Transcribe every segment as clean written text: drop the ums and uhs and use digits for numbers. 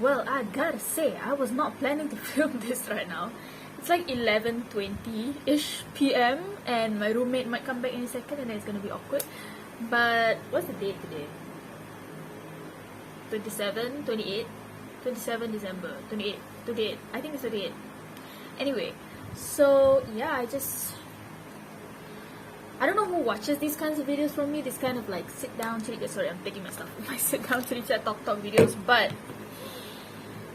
Well, I gotta say, I was not planning to film this right now. It's like 11:20-ish p.m. and my roommate might come back in a second and then it's gonna be awkward. But what's the date today? 27, 28, 27 December, 28, 28. I think it's 28. Anyway, so yeah, I don't know who watches these kinds of videos from me, this kind of like sit down, chit chat. Sorry, I'm taking my stuff. My sit down, chit chat, talk videos. But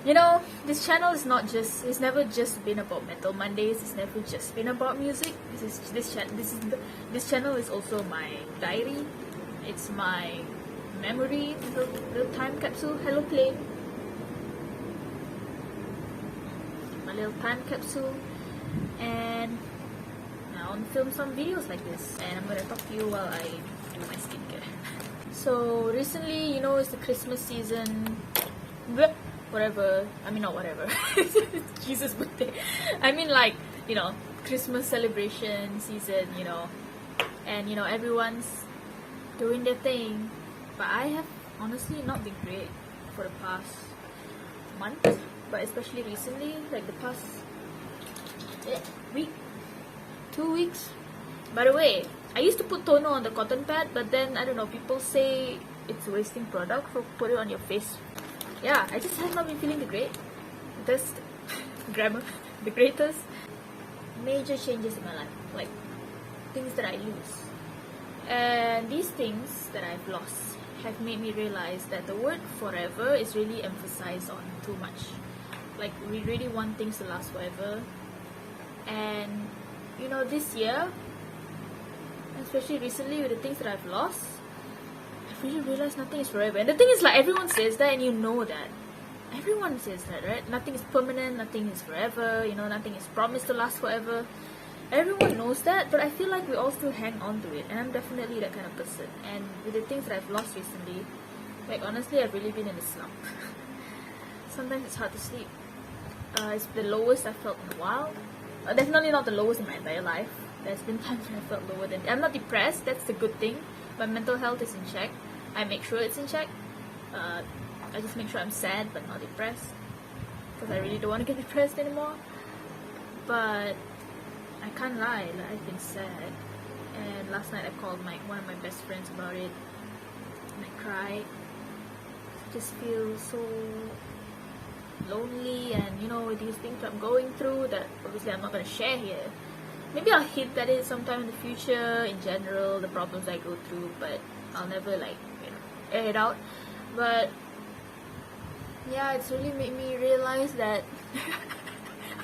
you know, this channel is not just, it's never just been about Metal Mondays. It's never just been about music. This channel is also my diary. It's my memory, little time capsule. Hello, plane. My little time capsule. And I want to film some videos like this, and I'm gonna talk to you while I do my skincare. So recently, you know, it's the Christmas season. Whatever. I mean, not whatever. It's Jesus' birthday. I mean, like, you know, Christmas celebration season. You know, and you know, everyone's doing their thing. But I have honestly not been great for the past month, but especially recently, like the past week. 2 weeks. By the way, I used to put toner on the cotton pad, but then I don't know, people say it's wasting product, so put it on your face. Yeah, I just have not been feeling the greatest grammar, the greatest. Major changes in my life, like things that I lose, and these things that I've lost have made me realize that the word forever is really emphasized on too much. Like, we really want things to last forever, and you know, this year, especially recently with the things that I've lost, I've really realized nothing is forever. And the thing is, like, everyone says that, and you know that. Everyone says that, right? Nothing is permanent, nothing is forever, you know, nothing is promised to last forever. Everyone knows that, but I feel like we all still hang on to it, and I'm definitely that kind of person. And with the things that I've lost recently, like, honestly, I've really been in a slump. Sometimes it's hard to sleep. It's the lowest I've felt in a while. Definitely not the lowest in my entire life. There's been times when I felt lower than. I'm not depressed, that's the good thing. My mental health is in check. I make sure it's in check. I just make sure I'm sad but not depressed, because I really don't want to get depressed anymore. But I can't lie, like, I've been sad. And last night I called one of my best friends about it, and I cried. I just feel so lonely, and you know, these things I'm going through that obviously I'm not going to share here. Maybe I'll hint at it sometime in the future, in general, the problems I go through, but I'll never, like, you know, air it out. But yeah, it's really made me realize that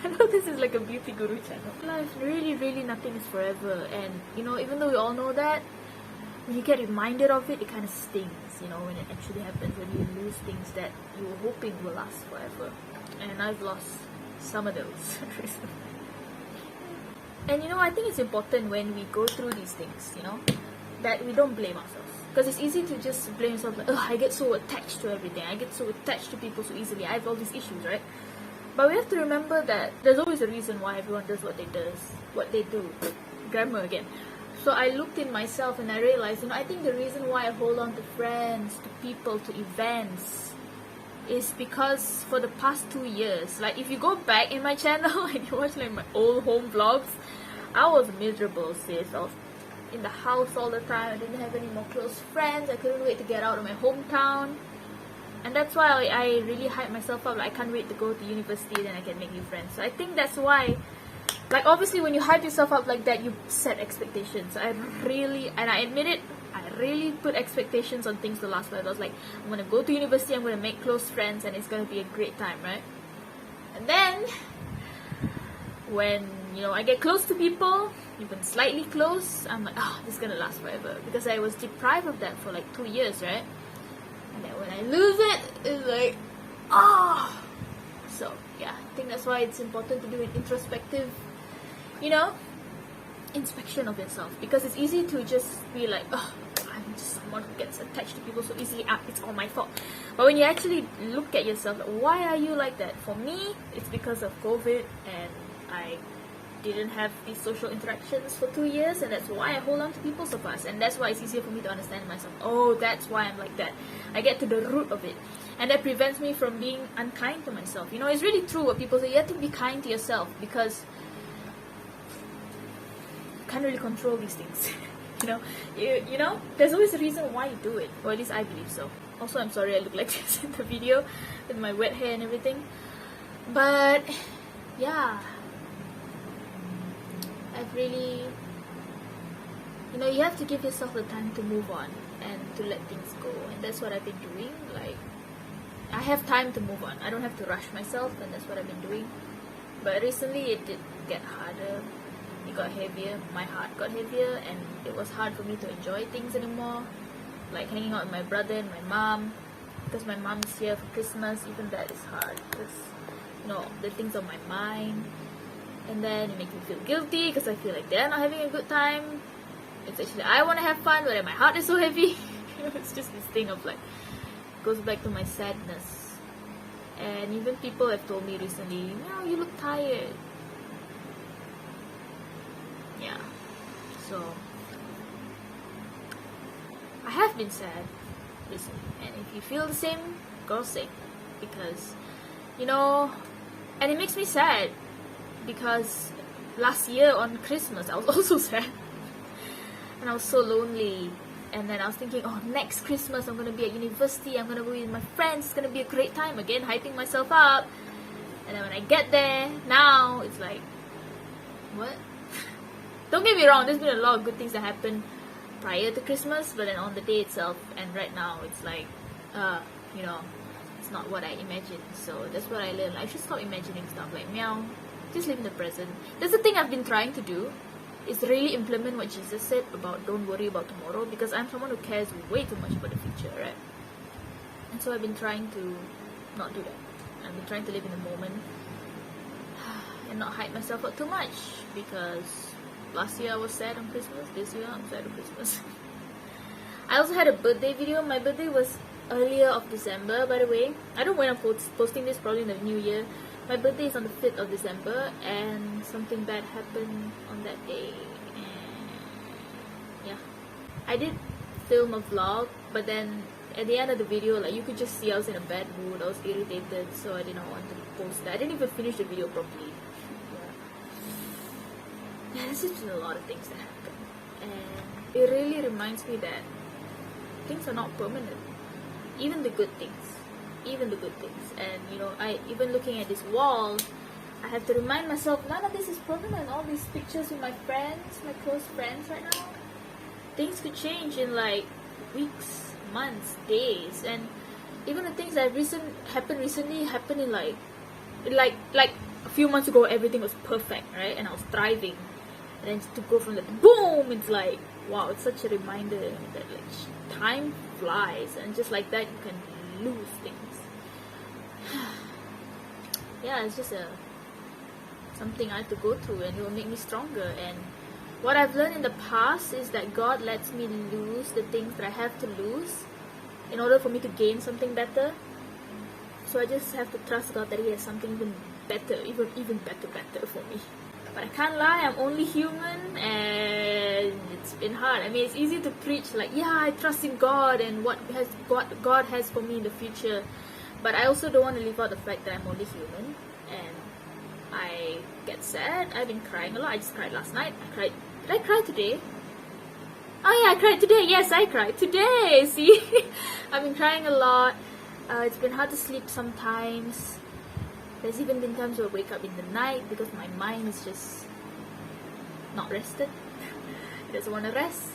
I know this is like a beauty guru channel. Life, really nothing is forever, and you know, even though we all know that, when you get reminded of it, it kind of stings, you know, when it actually happens, when you lose things that you were hoping will last forever. And I've lost some of those recently. And you know, I think it's important when we go through these things, you know, that we don't blame ourselves. Because it's easy to just blame yourself, like, oh, I get so attached to everything, I get so attached to people so easily, I have all these issues, right? But we have to remember that there's always a reason why everyone does what they do. Grammar again. So I looked in myself and I realized, you know, I think the reason why I hold on to friends, to people, to events is because for the past 2 years, like, if you go back in my channel and you watch like my old home vlogs, I was miserable, sis. I was in the house all the time. I didn't have any more close friends. I couldn't wait to get out of my hometown. And that's why I really hype myself up. Like, I can't wait to go to university, then I can make new friends. So I think that's why, like, obviously when you hype yourself up like that, you set expectations. I admit it, I really put expectations on things to last forever. I was like, I'm gonna go to university, I'm gonna make close friends, and it's gonna be a great time, right? And then when, you know, I get close to people, even slightly close, I'm like, oh, this is gonna last forever, because I was deprived of that for like 2 years, right? And then when I lose it, it's like, oh. So yeah, I think that's why it's important to do an introspective, you know, inspection of yourself, because it's easy to just be like, oh, I'm just someone who gets attached to people so easily, it's all my fault. But when you actually look at yourself, like, why are you like that? For me, it's because of COVID, and I didn't have these social interactions for 2 years, and that's why I hold on to people so fast, and that's why it's easier for me to understand myself. Oh, that's why I'm like that. I get to the root of it, and that prevents me from being unkind to myself. You know, it's really true what people say. You have to be kind to yourself, because you can't really control these things. you know, there's always a reason why you do it, or at least I believe so. Also, I'm sorry I look like this in the video with my wet hair and everything, but yeah, I've really, you have to give yourself the time to move on and to let things go, and that's what I've been doing. Like, I have time to move on. I don't have to rush myself, and that's what I've been doing. But recently it did get harder. It got heavier. My heart got heavier, and it was hard for me to enjoy things anymore, like hanging out with my brother and my mom, because my mom is here for Christmas. Even that is hard, because the things on my mind, and then it makes me feel guilty because I feel like they're not having a good time. It's actually I want to have fun, but my heart is so heavy. It's just this thing of like, goes back to my sadness. And even people have told me recently, you look tired. Yeah, so I have been sad recently, and if you feel the same, go sing, because and it makes me sad, because last year on Christmas I was also sad, and I was so lonely. And then I was thinking, next Christmas I'm gonna be at university, I'm gonna be with my friends, it's gonna be a great time, again hyping myself up. And then when I get there, now it's like, what? Don't get me wrong, there's been a lot of good things that happened prior to Christmas, but then on the day itself and right now, it's like, it's not what I imagined. So that's what I learned. I should stop imagining stuff, like, just live in the present. That's the thing I've been trying to do, is really implement what Jesus said about don't worry about tomorrow, because I'm someone who cares way too much about the future, right? And so I've been trying to not do that. I've been trying to live in the moment and not hype myself up too much, because last year I was sad on Christmas, this year I'm sad on Christmas. I also had a birthday video. My birthday was earlier of December, by the way. I don't know when I'm posting this, probably in the new year. My birthday is on the 5th of December, and something bad happened on that day, and yeah. I did film a vlog, but then at the end of the video, like, you could just see I was in a bad mood, I was irritated, so I did not want to post that. I didn't even finish the video properly. Yeah, there's just been a lot of things that happen, and it really reminds me that things are not permanent, even the good things. And I even looking at this wall, I have to remind myself, none of this is permanent. All these pictures with my friends, my close friends right now, things could change in like weeks, months, days. And even the things that happened recently happened in like a few months ago, everything was perfect, right? And I was thriving, and then to go from that boom, it's like, wow, it's such a reminder that like time flies, and just like that you can lose things. Yeah, it's just something I have to go through, and it will make me stronger. And what I've learned in the past is that God lets me lose the things that I have to lose in order for me to gain something better. So I just have to trust God that He has something even better, even better for me. But I can't lie, I'm only human, and it's been hard. I mean, it's easy to preach like, yeah, I trust in God and what God has for me in the future. But I also don't want to leave out the fact that I'm only human, and I get sad. I've been crying a lot. I just cried last night. Did I cry today? Oh yeah, I cried today. Yes, I cried today. See? I've been crying a lot. It's been hard to sleep sometimes. There's even been times where I wake up in the night because my mind is just not rested. It doesn't want to rest.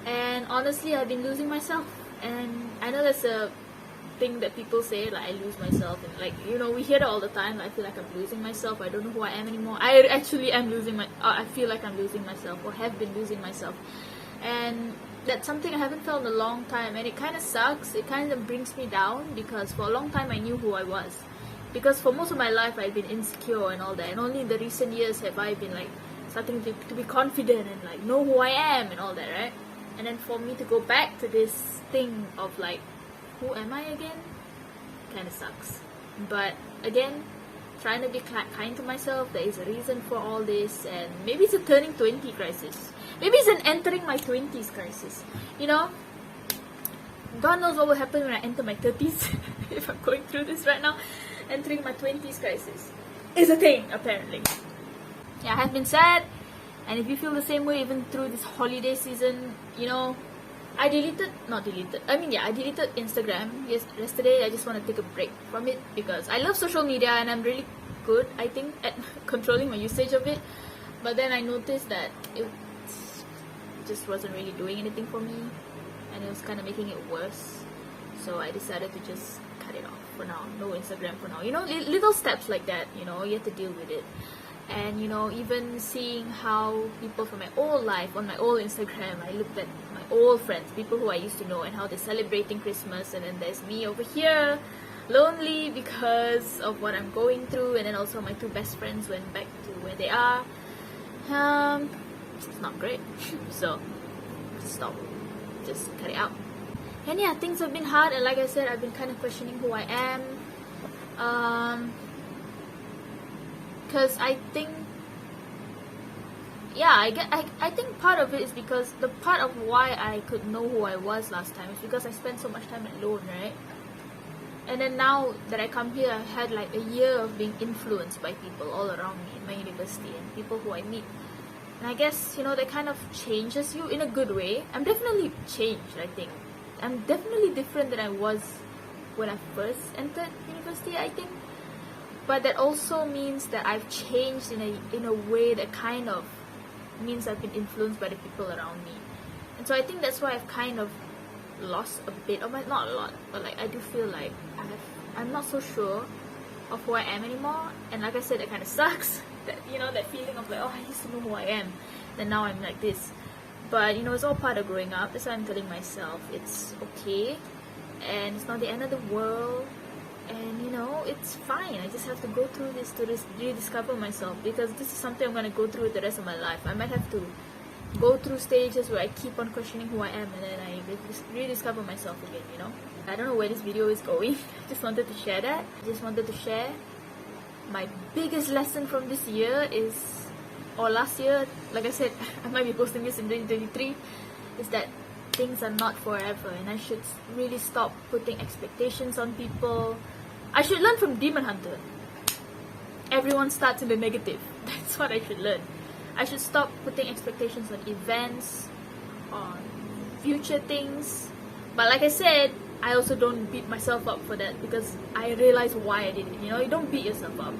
And honestly, I've been losing myself. And I know there's a thing that people say, like, I lose myself. And like, we hear it all the time. I feel like I'm losing myself. I don't know who I am anymore. I actually am I feel like I'm losing myself, or have been losing myself. And that's something I haven't felt in a long time. And it kind of sucks. It kind of brings me down, because for a long time I knew who I was. Because for most of my life I've been insecure and all that, and only in the recent years have I been like starting to be confident and like know who I am and all that, right? And then for me to go back to this thing of like, who am I again? Kind of sucks. But again, trying to be kind to myself. There is a reason for all this, and maybe it's a turning 20 crisis. Maybe it's an entering my 20s crisis. You know, God knows what will happen when I enter my 30s. If I'm going through this right now, entering my 20s crisis is a thing, apparently. Yeah, I have been sad, and if you feel the same way even through this holiday season, you know, I deleted Instagram yesterday. I just want to take a break from it because I love social media and I'm really good, I think, at controlling my usage of it. But then I noticed that it just wasn't really doing anything for me, and it was kind of making it worse. So I decided to just cut it off for now. No Instagram for now. You know, little steps like that, you know, you have to deal with it. And you know, even seeing how people from my old life on my old Instagram, I looked at my old friends, people who I used to know, and how they're celebrating Christmas, and then there's me over here lonely because of what I'm going through, and then also my two best friends went back to where they are. It's not great. So stop, just cut it out. And yeah, things have been hard, and like I said, I've been kind of questioning who I am. Because I think, yeah, I think part of it is because the part of why I could know who I was last time is because I spent so much time alone, right? And then now that I come here, I had like a year of being influenced by people all around me in my university and people who I meet. And I guess, you know, that kind of changes you in a good way. I'm definitely changed, I think. I'm definitely different than I was when I first entered university, I think. But that also means that I've changed in a way that kind of means I've been influenced by the people around me. And so I think that's why I've kind of lost a bit of my, not a lot, but like I do feel like I'm not so sure of who I am anymore. And like I said, that kind of sucks. That, you know, that feeling of like, oh, I used to know who I am, then now I'm like this. But you know, it's all part of growing up. That's why I'm telling myself it's okay, and it's not the end of the world. And you know, it's fine. I just have to go through this to rediscover myself, because this is something I'm going to go through the rest of my life. I might have to go through stages where I keep on questioning who I am, and then I rediscover myself again, you know. I don't know where this video is going. I just wanted to share that. I just wanted to share my biggest lesson from this year is, or last year, like I said, I might be posting this in 2023, is that things are not forever, and I should really stop putting expectations on people. I should learn from Demon Hunter. Everyone starts in the negative. That's what I should learn. I should stop putting expectations on events, on future things. But like I said, I also don't beat myself up for that, because I realize why I did it. You know, you don't beat yourself up.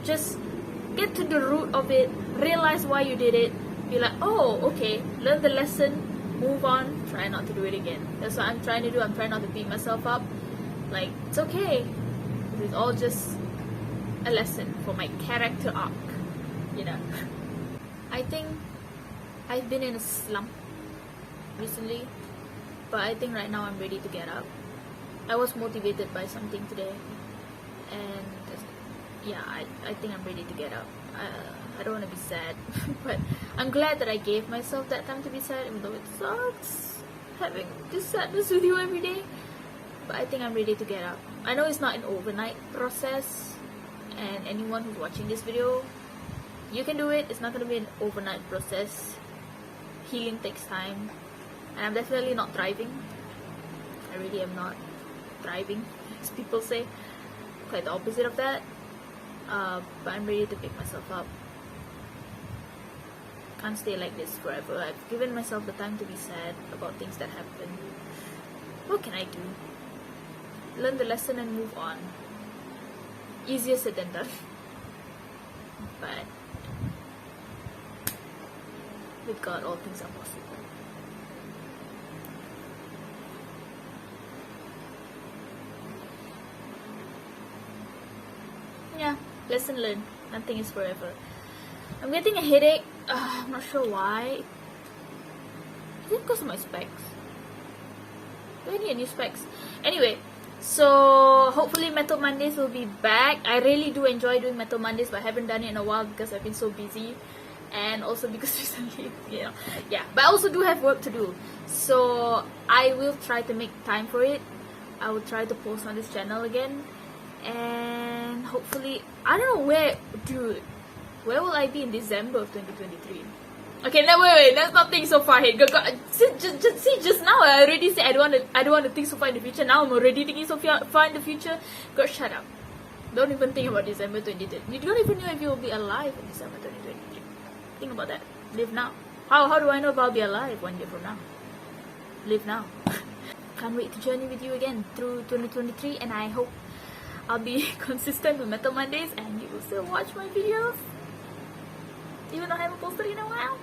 Just get to the root of it, realize why you did it, be like, oh, okay, learn the lesson, move on, try not to do it again. That's what I'm trying to do. I'm trying not to beat myself up. Like, it's okay. It's all just a lesson for my character arc, you know. I think I've been in a slump recently, but I think right now I'm ready to get up. I was motivated by something today, and yeah, I think I'm ready to get up. I don't want to be sad, but I'm glad that I gave myself that time to be sad, even though it sucks having this sadness with you every day. But I think I'm ready to get up. I know it's not an overnight process, and anyone who's watching this video, you can do it. It's not going to be an overnight process. Healing takes time, and I'm definitely not thriving. I really am not thriving, as people say. Quite the opposite of that. But I'm ready to pick myself up. Can't stay like this forever. I've given myself the time to be sad about things that happen. What can I do? Learn the lesson and move on. Easier said than done. But with God, all things are possible. Yeah, lesson learned. Nothing is forever. I'm getting a headache. I'm not sure why. Is it because of my specs? Do I need new specs? Anyway, so hopefully Metal Mondays will be back. I really do enjoy doing Metal Mondays, but I haven't done it in a while because I've been so busy, and also because recently, you know, yeah. But I also do have work to do, so I will try to make time for it. I will try to post on this channel again, and hopefully, I don't know where, dude, where will I be in December of 2023? Okay, no, wait, let's not think so far ahead. Just now I already said I don't want to think so far in the future. Now I'm already thinking so far in the future. God, shut up. Don't even think about December 2023. You don't even know if you'll be alive in December 2023. Think about that. Live now. How do I know if I'll be alive 1 year from now? Live now. Can't wait to journey with you again through 2023, and I hope I'll be consistent with Metal Mondays and you will still watch my videos even though I haven't posted in a while.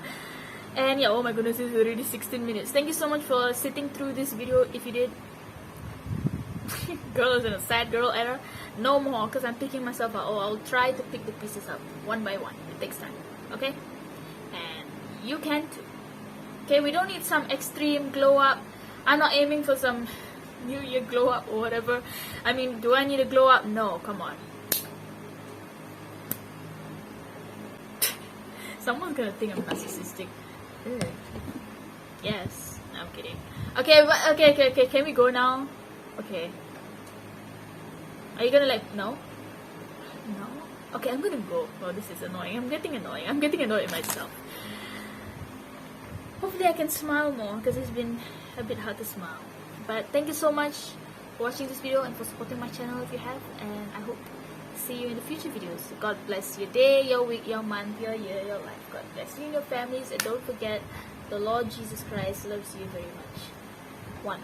And yeah, oh my goodness, it's already 16 minutes. Thank you so much for sitting through this video. If you did, girl is in a sad girl era. No more, because I'm picking myself up. Oh, I'll try to pick the pieces up one by one. It takes time, okay? And you can too. Okay, we don't need some extreme glow up. I'm not aiming for some New Year glow up or whatever. I mean, do I need a glow up? No, come on. Someone's gonna think I'm narcissistic. Ugh. Yes, no, I'm kidding. Okay, but okay. Can we go now? Okay. Are you gonna no? No? Okay, I'm gonna go. Oh, this is annoying. I'm getting annoying. I'm getting annoyed at myself. Hopefully I can smile more, because it's been a bit hard to smile. But thank you so much for watching this video and for supporting my channel if you have. And I hope to see you in the future videos. God bless your day, your week, your month, your year, your life. God bless you and your families. And don't forget, the Lord Jesus Christ loves you very much. One.